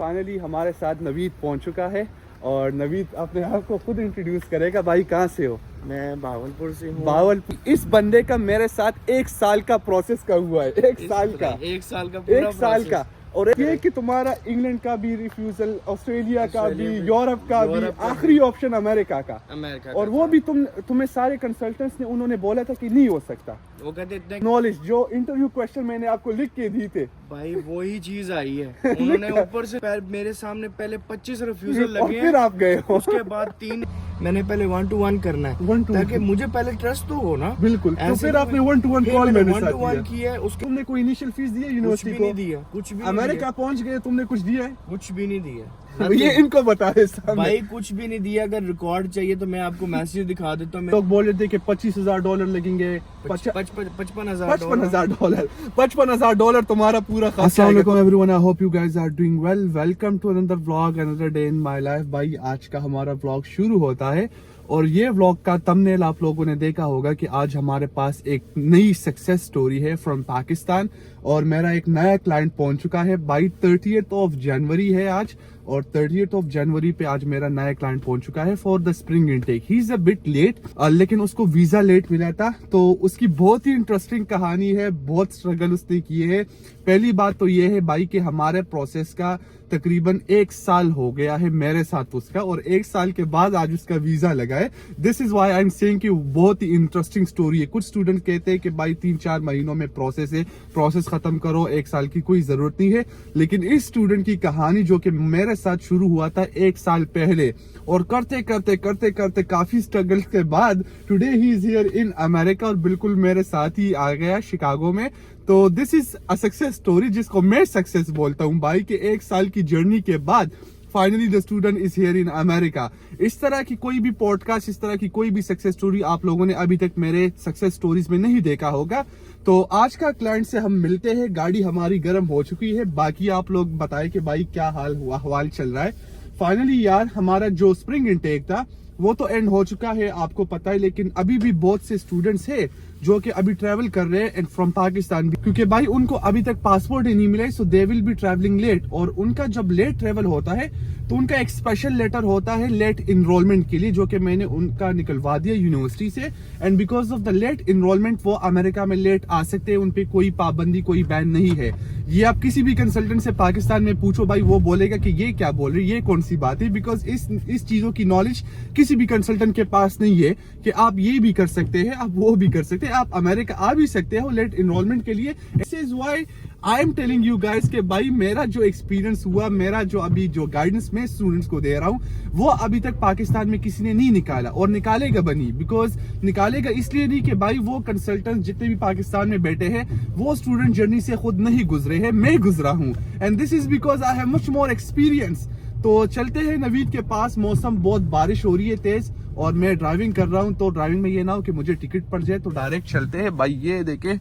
Finally ہمارے ساتھ نوید پہنچ چکا ہے اور نوید اپنے آپ کو خود انٹروڈیوس کرے گا. بھائی کہاں سے ہو؟ میں بھاولپور سے ہوں. بھاولپور. اس بندے کا میرے ساتھ 1 سال کا پروسیس کا ہوا ہے. 1 سال کا. 1 سال کا پورا 1 سال کا. اور یہ کہ تمہارا انگلینڈ کا بھی ریفیوزل, آسٹریلیا کا بھی, یورپ کا بھی, آخری آپشن امریکہ کا. اور وہ بھی تمہیں سارے کنسلٹنٹس نے انہوں نے بولا تھا کہ نہیں ہو سکتا. وہ کہتے اتنے نالج جو انٹرویو کوشچن میں نے آپ کو لکھ کے دی تھے بھائی وہی چیز آئی ہے. انہوں نے اوپر سے میرے سامنے پہلے 25 ریفیوزل اور لگے پھر آپ گئے ہو. اس کے بعد 3 میں نے پہلے 1 to 1 کرنا ہے تاکہ مجھے پہلے ٹرسٹ تو ہو نا. بالکل. تو پھر آپ نے 1 to 1 کال میں نے 1 to 1 کیا ہے. اس کے تم نے کوئی انیشل فیس دی ہے یونیورسٹی کو؟ نہیں دیا, کچھ بھی امریکہ پہنچ گئے تم نے کچھ دیا ہے؟ کچھ بھی نہیں دیا یہ ان کو بتا رہے سامنے. بھائی کچھ بھی نہیں دیا. اگر ریکارڈ چاہیے تو میں آپ کو میسج دکھا دیتا ہوں. لوگ بول رہے تھے کہ $25,000 لگیں گے. $55,000 تمہارا پورا خرچہ. السلام علیکم everyone, I hope you guys are doing well. Welcome to another vlog, another day in my life. بھائی آج کا ہمارا ولاگ شروع ہوتا ہے اور یہ ولاگ کا تمبنیل آپ لوگوں نے دیکھا ہوگا کہ آج ہمارے پاس ایک نئی سکسیس سٹوری ہے فرام پاکستان اور میرا ایک نیا کلائنٹ پہنچ چکا ہے. بائی 30th جنوری ہے آج, اور 30th جنوری پہ آج میرا نیا کلائنٹ پہنچ چکا ہے for the spring intake. He is a but let, لیکن اس کو ویزا لیٹ ملا تھا. تو اس کی بہت ہی انٹرسٹنگ کہانی ہے, بہت اسٹرگل اس نے کیے ہے. پہلی بات تو یہ ہے بھائی کہ ہمارے پروسیس کا تقریباً 1 سال ہو گیا ہے میرے ساتھ اس کا, اور 1 سال کے بعد آج اس کا ویزا لگا ہے. This is why I am seeing کہ بہت ہی انٹرسٹنگ سٹوری ہے. کچھ اسٹوڈنٹ کہتے ہیں کہ بھائی 3-4 مہینوں میں پروسیس ہے, پروسیس ختم کرو, 1 سال کی کوئی ضرورت نہیں ہے. لیکن اس اسٹوڈنٹ کی کہانی جو کہ میرے ساتھ شروع ہوا تھا 1 سال پہلے, اور کرتے کرتے کافی اسٹرگل کے بعد today he is here in America, اور بالکل میرے ساتھ ہی آ گیا شکاگو میں. تو دس از اے سکسیس سٹوری جس کو میں سکسیس بولتا ہوں بھائی, کہ 1 سال کی جرنی کے بعد finally the student is here in America. اس طرح کی کوئی بھی پوڈ کاسٹ, اس طرح کی کوئی بھی سکسیس سٹوری آپ لوگوں نے ابھی تک میرے سکسیس سٹوریز میں نہیں دیکھا ہوگا. تو آج کا کلائنٹ سے ہم ملتے ہیں. گاڑی ہماری گرم ہو چکی ہے, باقی آپ لوگ بتائیں کہ بھائی کیا حال چل رہا ہے. فائنلی یار ہمارا جو اسپرنگ انٹیک تھا وہ تو اینڈ ہو چکا ہے, آپ کو پتا ہے, لیکن ابھی بھی بہت سے اسٹوڈنٹس ہیں جو کہ ابھی ٹریول کر رہے ہیں فرام پاکستان بھی, کیونکہ بھائی ان کو ابھی تک پاسپورٹ ہی نہیں ملا, سو دے ول بی ٹریولنگ لیٹ. اور ان کا جب لیٹ ٹریول ہوتا ہے تو ان کا ایک اسپیشل لیٹر ہوتا ہے لیٹ انرولمنٹ کے لیے, جو کہ میں نے ان کا نکلوا دیا یونیورسٹی سے. And because of the late enrolment وہ امریکہ میں لیٹ آ سکتے ہیں, ان پہ کوئی پابندی, کوئی بین نہیں ہے. یہ آپ کسی بھی کنسلٹنٹ سے پاکستان میں پوچھو بھائی, وہ بولے گا کہ یہ کیا بول رہے, یہ کون سی بات ہے, بیکاز اس چیزوں کی نالج کسی بھی کنسلٹنٹ کے پاس نہیں ہے کہ آپ یہ بھی کر سکتے ہیں, آپ وہ بھی کر سکتے ہیں, آپ امریکہ آ بھی سکتے ہو لیٹ انرولمنٹ کے لیے. This is why I am telling you guys کہ بھائی میرا جو ایکسپیرینس ہوا, میرا جو ابھی جو گائیڈنس میں اسٹوڈنٹس کو دے رہا ہوں, وہ ابھی تک پاکستان میں کسی نے نہیں نکالا, اور نکالے گا بنی. بیکاز نکالے گا اس لیے نہیں کہ بھائی وہ کنسلٹنٹ جتنے بھی پاکستان میں بیٹھے ہیں وہ اسٹوڈنٹ جرنی سے خود نہیں گزرے ہیں, میں گزرا ہوں. And this is because I have much more experience. تو چلتے ہیں نوید کے پاس. موسم بہت بارش ہو رہی ہے تیز, اور میں ڈرائیونگ کر رہا ہوں, تو ڈرائیونگ میں یہ نہ ہو کہ مجھے ٹکٹ پڑ جائے, تو ڈائریکٹ چلتے ہیں. بھائی یہ دیکھیں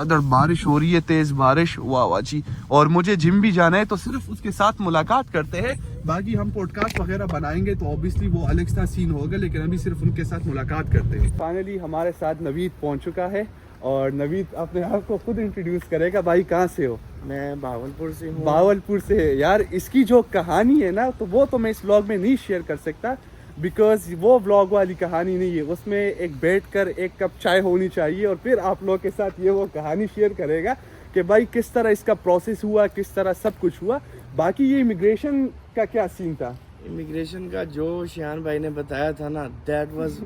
در بارش ہو رہی ہے, تیز بارش, واہ جی. اور مجھے جم بھی جانا ہے, تو صرف اس کے ساتھ ملاقات کرتے ہیں. باقی ہم پوڈ کاسٹ وغیرہ بنائیں گے تو اوبیسلی وہ الگ سا سین ہوگا, لیکن ابھی صرف ان کے ساتھ ملاقات کرتے ہیں. فائنلی ہمارے ساتھ نوید پہنچ چکا ہے, اور نوید اپنے آپ کو خود انٹروڈیوس کرے گا. بھائی کہاں سے ہو؟ میں بھاولپور سے ہوں. بھاولپور سے ہے یار. اس کی جو کہانی ہے نا, تو وہ تو میں اس ولاگ میں نہیں شیئر کر سکتا, بیکاز وہ ولاگ والی کہانی نہیں ہے. اس میں ایک بیٹھ کر 1 کپ چائے ہونی چاہیے, اور پھر آپ لوگ کے ساتھ یہ وہ کہانی شیئر کرے گا کہ بھائی کس طرح اس کا پروسیس ہوا, کس طرح سب کچھ ہوا. باقی یہ امیگریشن کا کیا سین تھا؟ امیگریشن کا جو شیان بھائی نے بتایا تھا نا, that was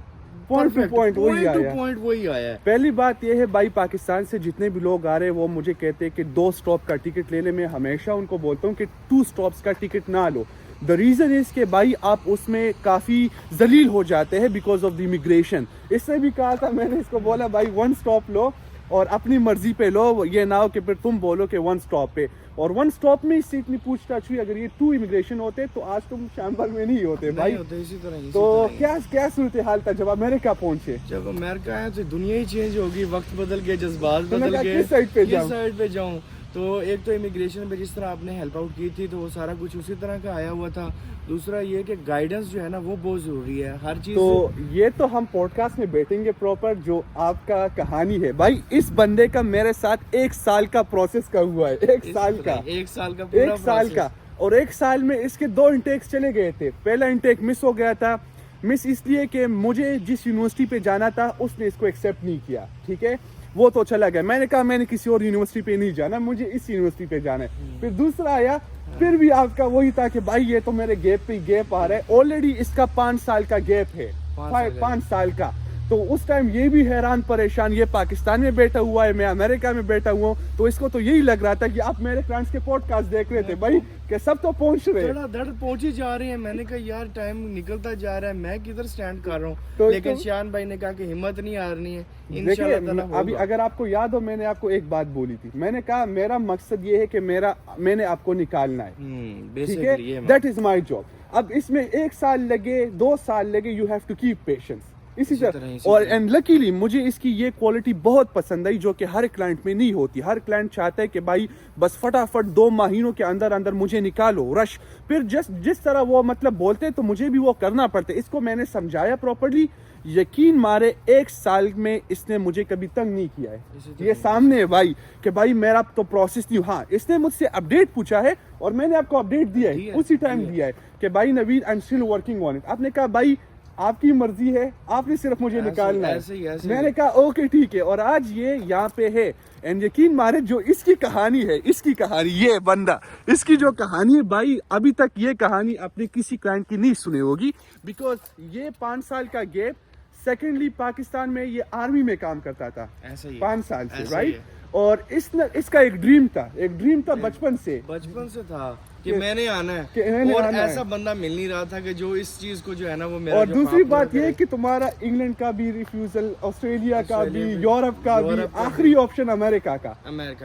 point to point وہی آیا ہے. پہلی بات یہ ہے بھائی, پاکستان سے جتنے بھی لوگ آ رہے ہیں وہ مجھے کہتے ہیں کہ 2 سٹاپ کا ٹکٹ لے لیں. میں ہمیشہ ان کو بولتا ہوں کہ 2 سٹاپس کا ٹکٹ نہ لو. دا ریزن از کہ بھائی آپ اس میں کافی ذلیل ہو جاتے ہیں بیکاز آف دی امیگریشن. اس نے بھی کہا تھا, میں نے اس کو بولا بھائی 1 سٹاپ لو اور اپنی مرضی پہ لو, یہ نہ ہو کہ پھر تم بولو کہ 1 سٹاپ پہ. اور 1 سٹاپ میں اس سے اتنی پوچھ تاچھ ہوئی, اگر یہ 2 امیگریشن ہوتے تو آج تم شامبر میں نہیں ہوتے بھائی. تو کیا صورتحال تھا جب امریکہ پہنچے؟ جب امریکہ آیا تو دنیا ہی چینج ہوگی, وقت بدل گیا, جذبات بدل گئے, کس سائڈ پہ جاؤں. تو ایک تو امیگریشن میں جس طرح آپ نے ہیلپ آؤٹ کی تھی تو وہ سارا کچھ اسی طرح کا آیا ہوا تھا. دوسرا یہ کہ گائیڈنس جو ہے نا وہ بہت ضروری ہے ہر چیز. تو یہ تو ہم پوڈ کاسٹ میں بیٹھیں گے پراپر جو آپ کا کہانی ہے بھائی. اس بندے کا میرے ساتھ 1 سال کا پروسیس کا ہوا ہے. 1 سال کا 1 سال کا اور 1 سال میں اس کے 2 انٹیکس چلے گئے تھے. پہلا انٹیک مس ہو گیا تھا. مس اس لیے کہ مجھے جس یونیورسٹی پہ جانا تھا اس نے اس کو ایکسیپٹ نہیں کیا. ٹھیک ہے, وہ تو چلا گیا. میں نے کہا میں نے کسی اور یونیورسٹی پہ نہیں جانا, مجھے اس یونیورسٹی پہ جانا ہے. پھر دوسرا آیا, پھر بھی آپ کا وہی تھا کہ بھائی یہ تو میرے گیپ پہ گیپ آ رہا ہے. آلریڈی اس کا 5 سال کا گیپ ہے, 5 سال کا. تو اس ٹائم یہ بھی حیران پریشان, یہ پاکستان میں بیٹھا ہوا ہے, میں امریکہ میں بیٹھا ہوا ہوں. تو اس کو تو یہی لگ رہا تھا کہ آپ میرے فرینڈس کے پوڈ کاسٹ دیکھ رہے تھے بھائی کہ سب تو پہنچ رہے ہیں, دڑ پہنچی جا رہے ہیں. میں نے کہا یار ٹائم نکلتا جا رہا ہے, میں کدھر سٹینڈ کر رہا ہوں. لیکن شان بھائی نے کہا کہ ہمت نہیں ہارنی ہے, انشاءاللہ تعالی ہوگا. ابھی اگر آپ کو یاد ہو, میں نے آپ کو ایک بات بولی تھی. میں نے کہا میرا مقصد یہ ہے کہ میں نے آپ کو نکالنا ہے. ٹھیک ہے, دیٹ از مائی جاب. اب اس میں 1 سال لگے, 2 سال لگے, you have to keep patience. اسی طرح اور اینڈ لکیلی مجھے اس کی یہ کوالٹی بہت پسند آئی جو کہ ہر کلائنٹ میں نہیں ہوتی. ہر کلائنٹ چاہتا ہے کہ بھائی بس فٹافٹ 2 مہینوں کے اندر اندر مجھے نکالو رش. پھر جس طرح وہ مطلب بولتے تو مجھے بھی وہ کرنا پڑتا. اس کو میں نے سمجھایا پراپرلی. یقین مارے 1 سال میں اس نے مجھے کبھی تنگ نہیں کیا ہے. یہ سامنے ہے بھائی کہ بھائی میرا تو پروسیس نہیں. ہاں اس نے مجھ سے اپڈیٹ پوچھا ہے اور میں نے آپ کو اپڈیٹ دیا ہے, اسی ٹائم دیا ہے کہ بھائی Naveed I am still working on it. آپ نے کہا بھائی آپ کی مرضی ہے, آپ نے صرف مجھے نکالنا ہے. میں نے کہا اوکے ٹھیک ہے. اور آج یہ یہاں پہ ہے. اینڈ یقین مارے جو اس کی کہانی ہے, اس کی کہانی, یہ بندہ اس کی جو کہانی ہے بھائی, ابھی تک یہ کہانی اپنے کسی کلائنٹ کی نہیں سنی ہوگی. بیکاز یہ 5 سال کا گیپ. سیکنڈلی پاکستان میں یہ آرمی میں کام کرتا تھا 5 سال سے, رائٹ. اور اس کا ایک ڈریم تھا بچپن سے تھا کہ میں نے آنا ہے, اور ایسا بندہ مل نہیں رہا تھا کہ جو اس چیز کو جو ہے نا وہ میرا. اور دوسری بات یہ کہ تمہارا انگلینڈ کا بھی ریفیوزل, آسٹریلیا کا بھی, یورپ کا بھی, آخری آپشن امریکہ کا.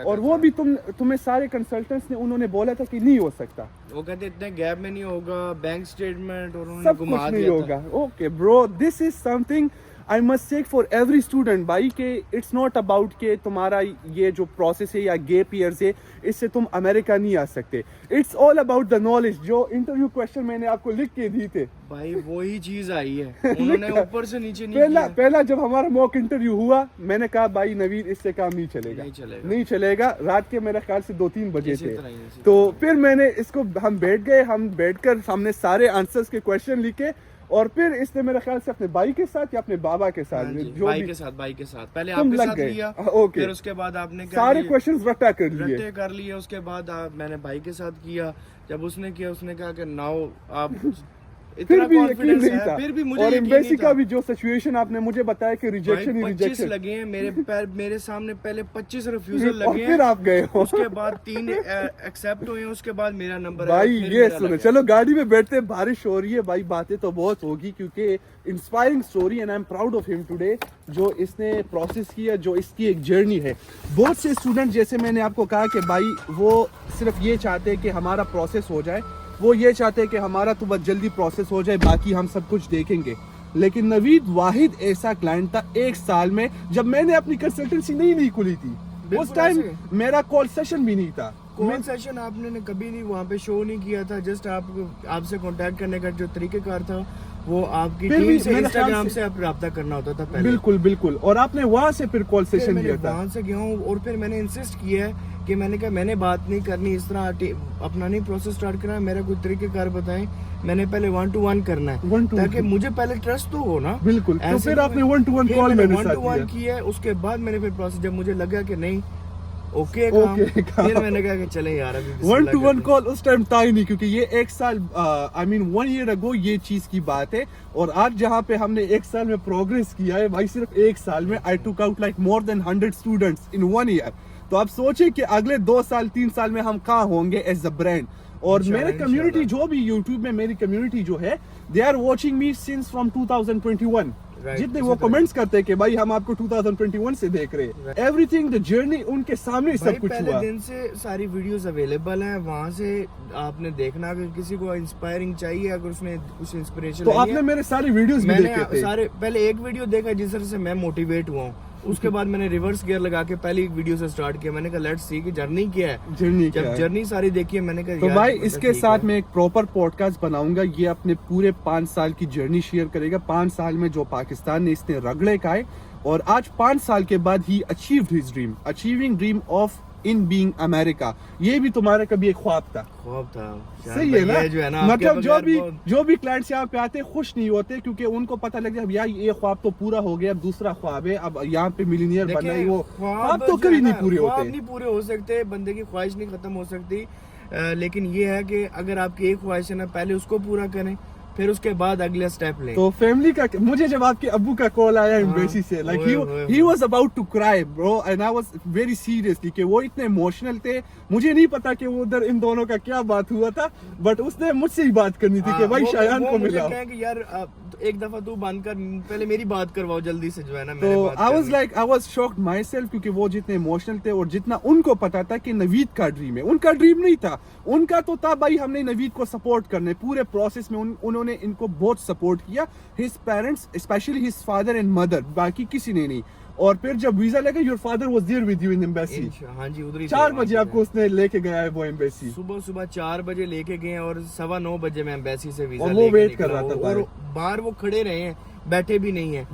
اور وہ بھی تمہیں سارے کنسلٹنٹس نے انہوں نے بولا تھا کہ نہیں ہو سکتا. وہ کہتے اتنے گیپ میں نہیں ہوگا, بینک سٹیٹمنٹ اور سب کچھ نہیں ہوگا. Okay bro, this is something I must say for every student بھائی کہ it's not about کہ تمہارا یہ جو پروسیس ہے یا گیپ ایئرز ہے اس سے تم امریکہ نہیں آ سکتے. It's all about the knowledge. جو انٹرویو کویشچن میں نے آپ کو لکھ کے دی تھے بھائی وہی چیز آئی ہے, انہوں نے اوپر سے نیچے نہیں کیا. پہلا جب ہمارا موک انٹرویو ہوا میں نے کہا بھائی نوید اس سے کام نہیں چلے گا. رات کے میرے خیال سے 2-3 بجے تھے. تو پھر میں نے اس کو, ہم بیٹھ کر ہم نے سارے آنسرز کے کویشچن لکھے. اور پھر اس نے میرے خیال سے اپنے بھائی کے ساتھ یا اپنے بابا کے ساتھ, بھائی کے ساتھ پہلے آپ کے ساتھ لیا, پھر اس کے بعد آپ نے سارے کویشچنز رٹا کر لیے. اس کے بعد میں نے بھائی کے ساتھ کیا. جب اس نے کیا, اس نے کہا کہ ناؤ آپ پھر بھی یقین نہیں تھا. اور ایمبیسی کا بھی جو سچویشن آپ نے مجھے بتایا کہ ریجیکشن 25 لگے ہیں میرے سامنے, پہلے 25 ریفیوزل لگے ہیں, پھر آپ گئے ہو. اس کے بعد 3 ایکسیپٹ ہوئے ہیں, اس کے بعد میرا نمبر بھائی یہ سنو. چلو گاڑی میں بیٹھتے, بارش ہو رہی ہے بھائی, باتیں تو بہت ہوگی کیونکہ inspiring story and I am proud of ہم ٹوڈے. جو اس نے پروسیس کیا, جو اس کی ایک جرنی ہے. بہت سے اسٹوڈنٹ جیسے میں نے آپ کو کہا کہ بھائی وہ صرف یہ چاہتے ہیں کہ ہمارا پروسیس ہو جائے, وہ یہ چاہتے ہیں کہ ہمارا تو بس جلدی پروسیس ہو جائے, باقی ہم سب کچھ دیکھیں گے. لیکن نوید واحد ایسا کلائنٹ تھا 1 سال میں, جب میں نے اپنی کنسلٹنسی نہیں کھولی تھی اس ٹائم میرا کال سیشن بھی نہیں تھا. کال سیشن آپ نے کبھی نہیں وہاں پہ شو نہیں کیا تھا. جسٹ آپ سے کانٹیکٹ کرنے کا جو طریقہ کار تھا وہ آپ کی ٹیم سے انسٹاگرام سے آپ رابطہ کرنا ہوتا تھا پہلے. بالکل. اور آپ نے وہاں سے پھر کال سیشن لیا تھا. وہاں سے گیا ہوں, اور پھر میں نے انسسٹ کیا ہے کہ میں نے کہا میں نے بات نہیں کرنی اس طرح, اپنا نہیں پروسیس سٹارٹ کرنا ہے, میرا کوئی طریقہ کار بتائیں. میں نے پہلے 1-to-1 کرنا ہے تاکہ مجھے پہلے ٹرسٹ تو ہو نا. بالکل. تو پھر آپ نے 1-to-1 کال میرے ساتھ کیا. 1-to-1 کیا, اس کے بعد میں نے پھر پروسیس, جب مجھے لگا کہ نہیں اوکے پھر میں نے کہا کہ چلیں یار ابھی 1-to-1 کال اس ٹائم تھا ہی نہیں, کیونکہ یہ 1 سال I mean 1 year ago یہ چیز کی بات ہے. اور آج جہاں پہ ہم نے 1 سال میں پروگریس کیا ہے بھائی, صرف 1 سال میں I took out like more than 100 students in 1 year. تو آپ سوچیں کہ اگلے 2 سال 3 سال میں ہم کہاں ہوں گے ایز اے برانڈ. اور میرے کمیونٹی جو بھی یوٹیوب میں میری کمیونٹی جو ہے, they are watching me since from 2021. جتنے وہ کمنٹس کرتے کہ بھائی ہم آپ کو 2021 سے دیکھ رہے ہیں, ایوری تھنگ دا جرنی ان کے سامنے سب کچھ ہوا. پہلے دن سے ساری ویڈیوز اویلیبل ہیں, وہاں سے آپ نے دیکھنا. اگر کسی کو انسپائرنگ چاہیے, اگر اس نے کچھ انسپریشن, تو آپ نے میرے ساری ویڈیوز بھی دیکھے تھے. پہلے ایک ویڈیو دیکھا جس طرح سے میں موٹیویٹ ہوا ہوں, اس کے بعد میں نے ریورس گیئر لگا کے پہلی ویڈیو سے سٹارٹ کیا. میں نے کہا لیٹس سی کہ جرنی کیا ہے. جب جرنی ساری دیکھی ہے میں نے کہا تو بھائی اس کے ساتھ میں ایک پراپر پوڈ کاسٹ بناؤں گا. یہ اپنے پورے 5 سال کی جرنی شیئر کرے گا. 5 سال میں جو پاکستان نے اس نے رگڑے کھائے اور آج 5 سال کے بعد ہی achieved his dream, achieving dream of in being America. یہ بھی تمہارا کبھی ایک خواب تھا. صحیح ہے نا, مطلب جو بھی کلائنٹس یہاں پہ آتے خوش نہیں ہوتے کیونکہ ان کو پتہ لگ جائے یار یہ خواب تو پورا ہو گیا, اب دوسرا خواب ہے, اب یہاں پہ ملینئر بننا ہے. وہ خواب تو کبھی نہیں پورے ہوتے, نہیں پورے ہو سکتے, بندے کی خواہش نہیں ختم ہو سکتی. لیکن یہ ہے کہ اگر آپ کی ایک خواہش ہے نا, پہلے اس کو پورا کریں, پھر اس کے بعد اگلا سٹیپ لیں. تو فیملی کا مجھے جب آپ کے ابو کا کال آیا ایمبیسی سے, like he was about to cry bro, and I was very seriously کہ وہ اتنے ایموشنل تھے. مجھے نہیں پتا کہ وہ ادھر ان دونوں کا کیا بات ہوا تھا, بٹ اس نے مجھ سے ہی بات کرنی تھی کہ بھائی شایان کو ملا کہ یار ایک دفعہ تو بند کر, پہلے میری بات کرواؤ جلدی سے جو ہے نا. تو I was shocked my self کیونکہ وہ جتنے ایموشنل تھے اور جتنا ان کو پتا تھا کہ نوید کا ڈریم ہے. ان کا ڈریم نہیں تھا, ان کا تو تھا بھائی ہم نے نوید کو سپورٹ کرنے. پورے پروسیس میں انہوں نے ان کو بہت سپورٹ کیا, his parents especially his father and mother, باقی کسی نے نہیں. اور پھر جب ویزا لگا your father was there with you in embassy. ہاں جی, ادھر 4 بجے آپ کو اس نے لے کے گیا ہے وہ ایمبیسی. صبح 4 بجے لے کے گئے اور 9:15 بجے میں ایمبیسی سے ویزا اور وہ ویٹ کر رہا تھا, اور باہر وہ کھڑے رہے ہیں, بیٹھے بھی نہیں ہیں.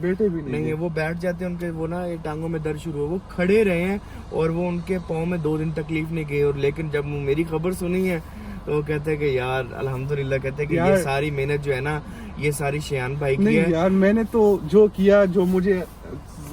وہ بیٹھ جاتے ہیں, ان کے وہ نا ٹانگوں میں درد شروع ہو, وہ کھڑے رہے ہیں اور وہ ان کے پاؤں میں 2 دن تکلیف نہیں گئی. اور لیکن جب میری خبر سنی ہے تو وہ کہتے ہیں کہ یار الحمدللہ, کہتے ہیں کہ یہ ساری محنت جو ہے نا یہ ساری شیان بھائی کی ہے. یار میں نے تو جو کیا, جو مجھے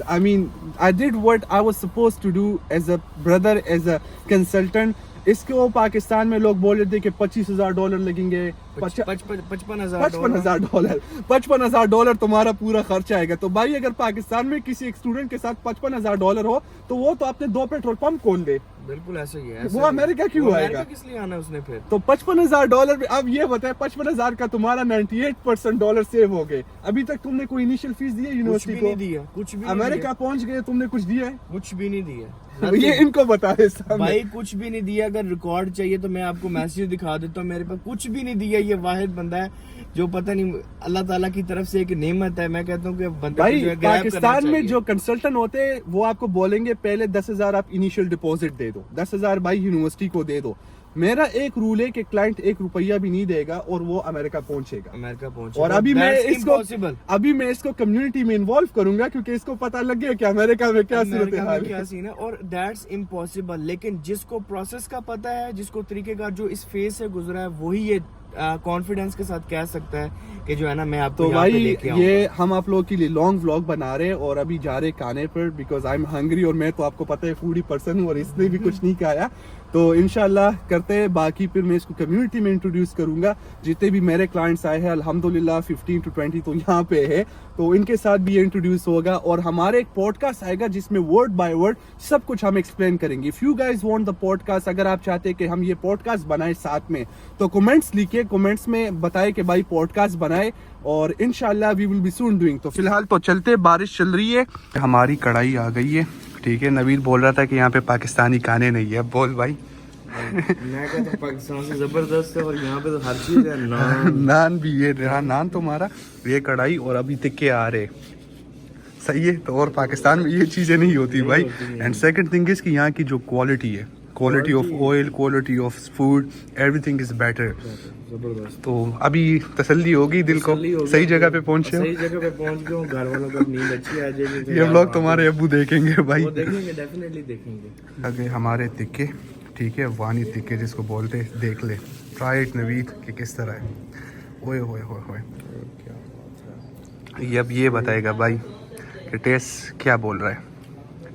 I mean, I did what I was supposed to do as a brother, as a consultant. اس کو پاکستان میں لوگ بول رہے تھے کہ $25,000 لگیں گے, $55,000 تمہارا پورا خرچ آئے گا. تو بھائی اگر پاکستان میں کسی ایک اسٹوڈنٹ کے ساتھ $55,000 ہو تو وہ تو اپنے 2 پیٹرول پمپ کھول دے. بالکل ایسے ہی ہے. وہ امریکہ کیوں آئے گا, کس لیے آنا اس نے پھر؟ تو $55,000. اب یہ بتائیں 55,000 کا تمہارا 98% سیو ہو گئے. ابھی تک تم نے کوئی انیشل فیس دی ہے یونیورسٹی کو؟ کچھ بھی. امریکہ پہنچ گئے, تم نے کچھ دیا ہے؟ کچھ بھی نہیں دیا. یہ ان کو بتا دے بھائی, کچھ بھی نہیں دیا. اگر ریکارڈ چاہیے تو میں آپ کو میسج دکھا دیتا ہوں, میرے پاس کچھ بھی نہیں دیا. یہ واحد بندہ ہے جو پتہ نہیں اللہ تعالیٰ کی طرف سے ایک نعمت ہے. میں کہتا ہوں کہ بھائی پاکستان میں جو کنسلٹنٹ ہوتے ہیں وہ آپ کو بولیں گے پہلے 10,000 آپ انیشل ڈپوزٹ دے دو, 10,000 بھائی یونیورسٹی کو دے دو. میرا ایک رول ہے کہ کلائنٹ $1 بھی نہیں دے گا اور وہ امریکہ پہنچے گا. اور ابھی میں اس کو کمیونٹی میں انوالو کروں گا کیونکہ اس کو پتہ لگ گیا کہ امریکہ میں کیا صورتحال ہے, کیا سین ہے. اور دیٹس امپاسبل. لیکن جس کو پروسیس کا پتہ ہے, جس کو طریقہ کار جو اس فیز سے گزرا ہے, وہی یہ کانفیڈنس کے ساتھ کہہ سکتا ہے کہ جو ہے نا میں آپ کو یہاں پہ لے کے آؤں. یہ ہم آپ لوگوں کے لیے لانگ ولاگ بنا رہے ہیں اور ابھی جا رہے کھانے پر, بیکاز آئی ایم ہنگری. اور میں تو آپ کو پتہ ہے فوڈی پرسن ہوں اور اس نے بھی کچھ نہیں کھایا. تو انشاءاللہ کرتے ہیں. باقی پھر میں اس کو کمیونٹی میں انٹروڈیوس کروں گا. جتنے بھی میرے کلائنٹس آئے ہیں الحمدللہ 15 to 20 تو یہاں پہ ہے, تو ان کے ساتھ بھی یہ انٹروڈیوس ہوگا. اور ہمارے ایک پوڈ کاسٹ آئے گا جس میں ورڈ بائی ورڈ سب کچھ ہم ایکسپلین کریں گے. If you guys want the podcast, اگر آپ چاہتے ہیں کہ ہم یہ پوڈ کاسٹ بنائیں ساتھ میں, تو کمنٹس لکھیے, کمنٹس میں بتائے کہ بھائی پوڈ کاسٹ بنائے, اور انشاءاللہ we will be soon doing. تو فی الحال تو چلتے, بارش چل رہی ہے. ہماری کڑھائی آ گئی ہے, ٹھیک ہے. نوید بول رہا تھا کہ یہاں پہ پاکستانی کھانے نہیں ہے. بول بھائی. میں کہتا ہوں پاکستان سے زبردست ہے, اور یہاں پہ تو ہر چیز ہے. نان بھی, یہ رہا نان تمہارا, یہ کڑھائی, اور ابھی تکے آ رہے. صحیح ہے. تو اور پاکستان میں یہ چیزیں نہیں ہوتی بھائی. اینڈ سیکنڈ تھنگ از کہ یہاں کی جو کوالٹی ہے, quality of oil, quality of food, every thing is better. تو ابھی تسلی ہوگی دل کو, صحیح جگہ پہ پہنچے ہو. صحیح جگہ پہ پہنچ گئے ہوں, گھر والوں کو نیند اچھی آ جائے گی. یہ ولاگ تمہارے ابو دیکھیں گے بھائی. وہ دیکھیں گے, ڈیفینیٹلی دیکھیں گے. اگے ہمارے تکے, ٹھیک ہے, وانی تکے جس کو بولتے, دیکھ لے ٹرائی اٹ نوید کہ کس طرح ہے. اوئے ہوئے ہوئے ہوئے. یہ اب یہ بتائے گا بھائی کہ ٹیسٹ کیا بول رہا ہے.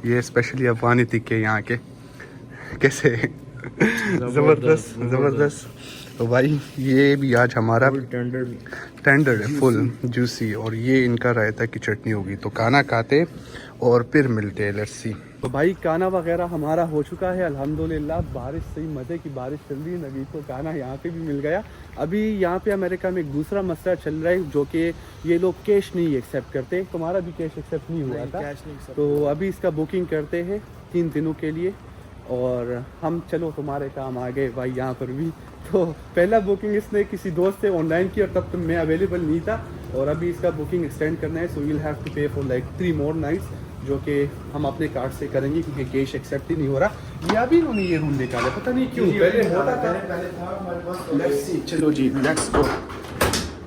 یہ اسپیشلی افغانی تکے یہاں کے کیسے زبردست زبردست. تو بھائی یہ بھی آج ہمارا ٹینڈر ہے, فل جوسی. اور یہ ان کا رائتا کی چٹنی ہوگی. تو کھانا کھاتے اور پھر ملتے ہیں. Let's see. تو بھائی کھانا وغیرہ ہمارا ہو چکا ہے الحمدللہ. بارش, صحیح مزے کی بارش چل رہی ہے. نوید کو کھانا یہاں پہ بھی مل گیا. ابھی یہاں پہ امریکہ میں ایک دوسرا مسئلہ چل رہا ہے جو کہ یہ لوگ کیش نہیں ایکسیپٹ کرتے. تمہارا بھی کیش ایکسیپٹ نہیں ہوا تھا, تو ابھی اس کا بکنگ کرتے ہیں 3 دنوں کے لیے. اور ہم چلو تمہارے کام آ گئے بھائی یہاں پر بھی. تو پہلا بکنگ اس نے کسی دوست سے آن لائن کی, اور تب تک میں اویلیبل نہیں تھا. اور ابھی اس کا بکنگ ایکسٹینڈ کرنا ہے, so we'll have to pay for like 3 more nights. جو کہ ہم اپنے کارڈ سے کریں گے کیونکہ کیش ایکسیپٹ ہی نہیں ہو رہا. یہ ابھی انہوں نے یہ رول نکالا, پتہ نہیں کیوں, پہلے ہوتا تھا. لیٹس سی, چلو جی لیٹس گو.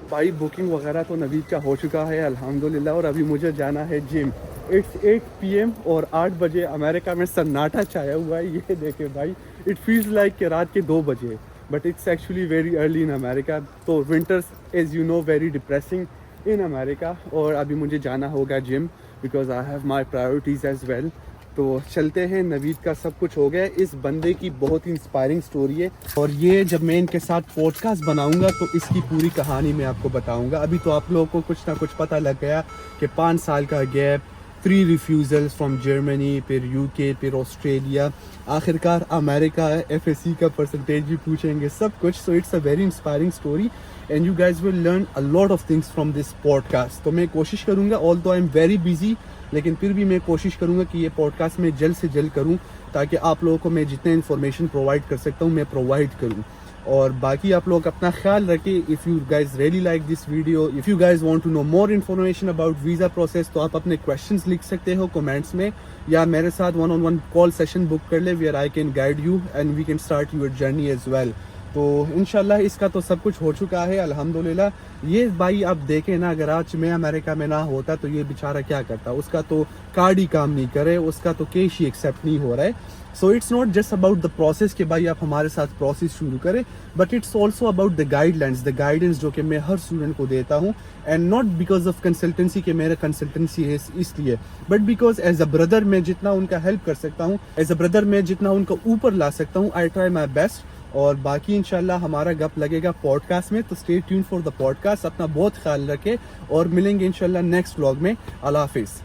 بھائی بکنگ وغیرہ تو نوید کا ہو چکا ہے الحمدللہ, اور ابھی مجھے جانا ہے جم. اٹس 8 PM اور 8 بجے امریکہ میں سناٹا چھایا ہوا ہے. یہ دیکھیں بھائی, اٹ فیلز لائک کہ رات کے 2 بجے, but it's actually very early in America. تو winters as you know very depressing in America, اور ابھی مجھے جانا ہوگا gym because I have my priorities as well. تو چلتے ہیں, نوید کا سب کچھ ہو گیا. اس بندے کی بہت ہی انسپائرنگ سٹوری ہے, اور یہ جب میں ان کے ساتھ پوڈ کاسٹ بناؤں گا تو اس کی پوری کہانی میں آپ کو بتاؤں گا. ابھی تو آپ لوگوں کو کچھ نہ کچھ پتہ لگ گیا کہ 5 سال کا گیپ, 3 ریفیوزلس فرام جرمنی, پھر UK, پھر آسٹریلیا, آخرکار امریکہ. FSC کا پرسنٹیج بھی پوچھیں گے, سب کچھ. So it's a very inspiring story and you guys will learn a lot of things from this podcast. تو میں کوشش کروں گا, although I am very busy, لیکن پھر بھی میں کوشش کروں گا کہ یہ پوڈ کاسٹ میں جلد سے جلد کروں تاکہ آپ لوگوں کو میں جتنے انفارمیشن پرووائڈ کر سکتا ہوں میں پرووائڈ کروں. اور باقی آپ لوگ اپنا خیال رکھیں. If you guys really like this video, if you guys want to know more information about visa process, تو آپ اپنے کویشچنس لکھ سکتے ہو کمنٹس میں, یا میرے ساتھ 1-on-1 کال سیشن بک کر لے where I can guide you and we can start your journey as well. تو انشاءاللہ اس کا تو سب کچھ ہو چکا ہے الحمدللہ. یہ بھائی آپ دیکھیں نا, اگر آج میں امریکہ میں نہ ہوتا تو یہ بیچارہ کیا کرتا, اس کا تو کارڈ ہی کام نہیں کرے, اس کا تو کیش ہی ایکسیپٹ نہیں ہو رہا ہے. So it's not just about the process کہ بھائی آپ ہمارے ساتھ پروسیس شروع کریں, but it's also about the guidelines, the guidance جو کہ میں ہر اسٹوڈنٹ کو دیتا ہوں. And not because of consultancy کہ میرا کنسلٹنسی ہے اس لیے, but because as a brother میں جتنا ان کا ہیلپ کر سکتا ہوں, ایز اے بردر میں جتنا ان کو اوپر لا سکتا ہوں, آئی ٹرائی مائی بیسٹ. اور باقی انشاءاللہ ہمارا گپ لگے گا پوڈ کاسٹ میں, تو stay tune for the podcast. اپنا بہت خیال رکھے اور ملیں گے انشاءاللہ نیکسٹ ولاگ میں. اللہ حافظ.